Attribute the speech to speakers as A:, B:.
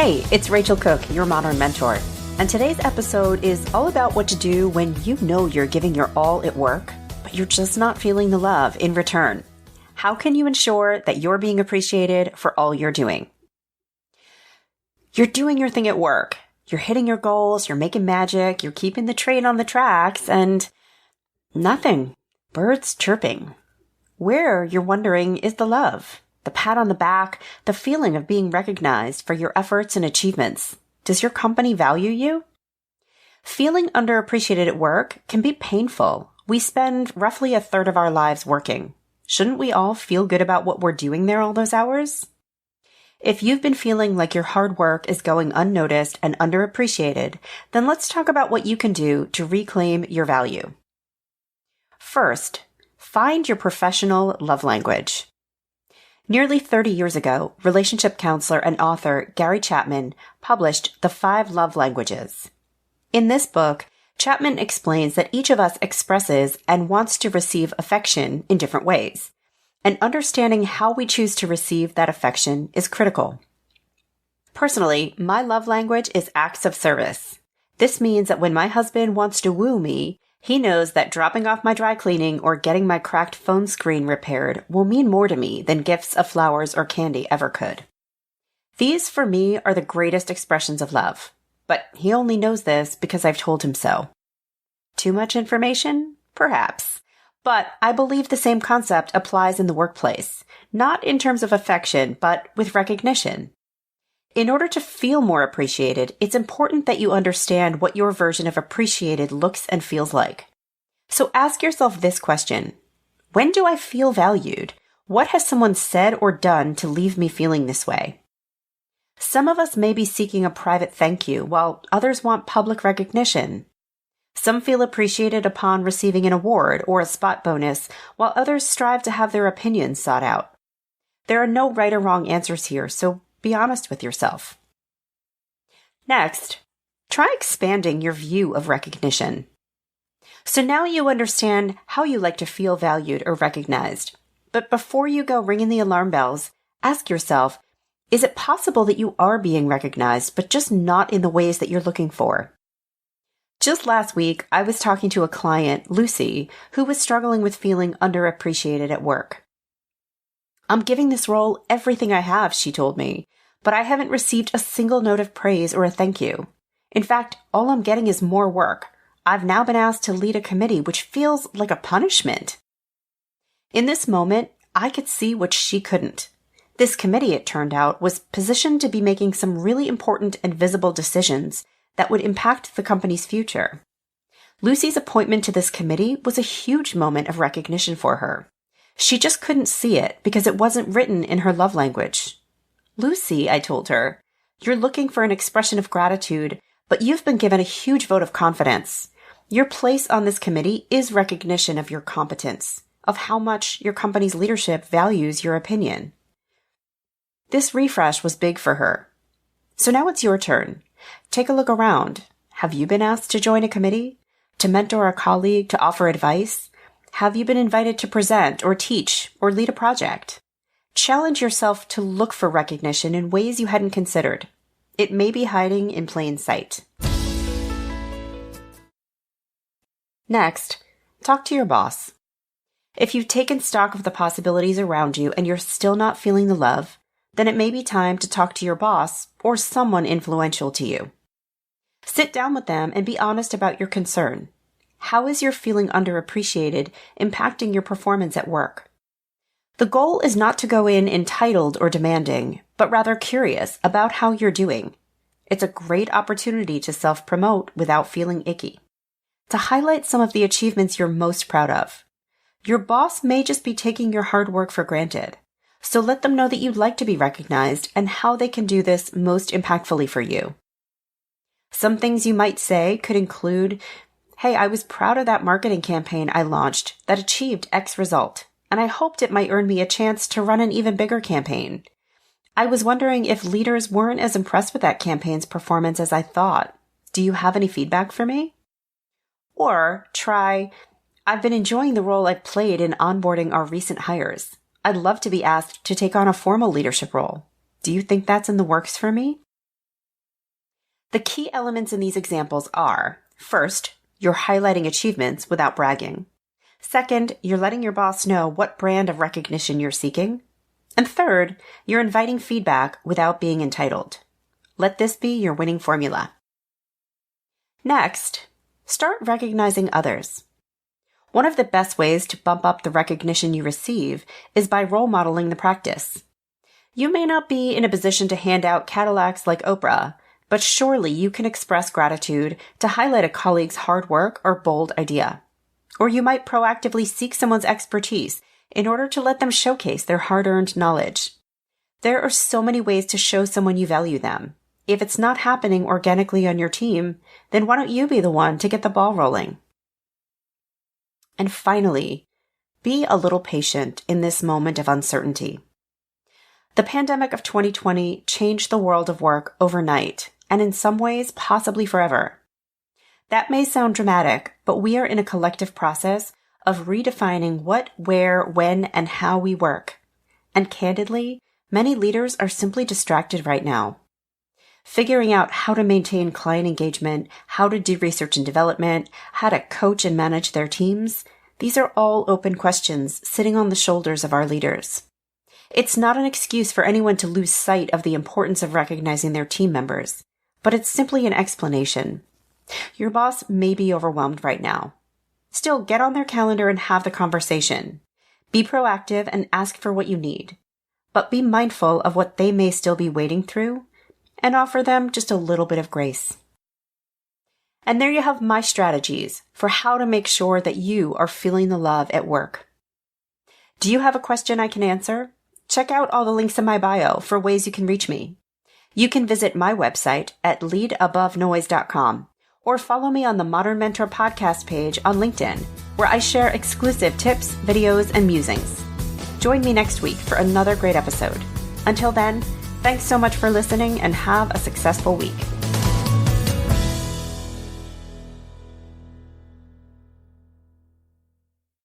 A: Hey, it's Rachel Cooke, your modern mentor. And today's episode is all about what to do when you know you're giving your all at work, but you're just not feeling the love in return. How can you ensure that you're being appreciated for all you're doing? You're doing your thing at work. You're hitting your goals, you're making magic, you're keeping the train on the tracks, and nothing. Birds chirping. Where, you're wondering, is the love? The pat on the back, the feeling of being recognized for your efforts and achievements. Does your company value you? Feeling underappreciated at work can be painful. We spend roughly a third of our lives working. Shouldn't we all feel good about what we're doing there all those hours? If you've been feeling like your hard work is going unnoticed and underappreciated, then let's talk about what you can do to reclaim your value. First, find your professional love language. Nearly 30 years ago, relationship counselor and author Gary Chapman published The 5 Love Languages. In this book, Chapman explains that each of us expresses and wants to receive affection in different ways, and understanding how we choose to receive that affection is critical. Personally, my love language is acts of service. This means that when my husband wants to woo me, he knows that dropping off my dry cleaning or getting my cracked phone screen repaired will mean more to me than gifts of flowers or candy ever could. These, for me, are the greatest expressions of love. But he only knows this because I've told him so. Too much information? Perhaps. But I believe the same concept applies in the workplace, not in terms of affection, but with recognition. In order to feel more appreciated, it's important that you understand what your version of appreciated looks and feels like. So ask yourself this question. When do I feel valued? What has someone said or done to leave me feeling this way? Some of us may be seeking a private thank you, while others want public recognition. Some feel appreciated upon receiving an award or a spot bonus, while others strive to have their opinions sought out. There are no right or wrong answers here, so be honest with yourself. Next, try expanding your view of recognition. So now you understand how you like to feel valued or recognized. But before you go ringing the alarm bells, ask yourself, is it possible that you are being recognized, but just not in the ways that you're looking for? Just last week, I was talking to a client, Lucy, who was struggling with feeling underappreciated at work. I'm giving this role everything I have, she told me, but I haven't received a single note of praise or a thank you. In fact, all I'm getting is more work. I've now been asked to lead a committee, which feels like a punishment. In this moment, I could see what she couldn't. This committee, it turned out, was positioned to be making some really important and visible decisions that would impact the company's future. Lucy's appointment to this committee was a huge moment of recognition for her. She just couldn't see it because it wasn't written in her love language. Lucy, I told her, you're looking for an expression of gratitude, but you've been given a huge vote of confidence. Your place on this committee is recognition of your competence, of how much your company's leadership values your opinion. This refresh was big for her. So now it's your turn. Take a look around. Have you been asked to join a committee? To mentor a colleague? To offer advice? Have you been invited to present or teach or lead a project? Challenge yourself to look for recognition in ways you hadn't considered. It may be hiding in plain sight. Next, talk to your boss. If you've taken stock of the possibilities around you and you're still not feeling the love, then it may be time to talk to your boss or someone influential to you. Sit down with them and be honest about your concern. How is your feeling underappreciated impacting your performance at work? The goal is not to go in entitled or demanding, but rather curious about how you're doing. It's a great opportunity to self-promote without feeling icky. To highlight some of the achievements you're most proud of. Your boss may just be taking your hard work for granted, so let them know that you'd like to be recognized and how they can do this most impactfully for you. Some things you might say could include, hey, I was proud of that marketing campaign I launched that achieved X result, and I hoped it might earn me a chance to run an even bigger campaign. I was wondering if leaders weren't as impressed with that campaign's performance as I thought. Do you have any feedback for me? Or try, I've been enjoying the role I've played in onboarding our recent hires. I'd love to be asked to take on a formal leadership role. Do you think that's in the works for me? The key elements in these examples are, first, you're highlighting achievements without bragging. Second, you're letting your boss know what brand of recognition you're seeking. And third, you're inviting feedback without being entitled. Let this be your winning formula. Next, start recognizing others. One of the best ways to bump up the recognition you receive is by role modeling the practice. You may not be in a position to hand out Cadillacs like Oprah, but surely you can express gratitude to highlight a colleague's hard work or bold idea. Or you might proactively seek someone's expertise in order to let them showcase their hard-earned knowledge. There are so many ways to show someone you value them. If it's not happening organically on your team, then why don't you be the one to get the ball rolling? And finally, be a little patient in this moment of uncertainty. The pandemic of 2020 changed the world of work overnight, and in some ways, possibly forever. That may sound dramatic, but we are in a collective process of redefining what, where, when, and how we work. And candidly, many leaders are simply distracted right now. Figuring out how to maintain client engagement, how to do research and development, how to coach and manage their teams, these are all open questions sitting on the shoulders of our leaders. It's not an excuse for anyone to lose sight of the importance of recognizing their team members, but it's simply an explanation. Your boss may be overwhelmed right now. Still, get on their calendar and have the conversation. Be proactive and ask for what you need, but be mindful of what they may still be wading through and offer them just a little bit of grace. And there you have my strategies for how to make sure that you are feeling the love at work. Do you have a question I can answer? Check out all the links in my bio for ways you can reach me. You can visit my website at leadabovenoise.com or follow me on the Modern Mentor podcast page on LinkedIn, where I share exclusive tips, videos, and musings. Join me next week for another great episode. Until then, thanks so much for listening and have a successful week.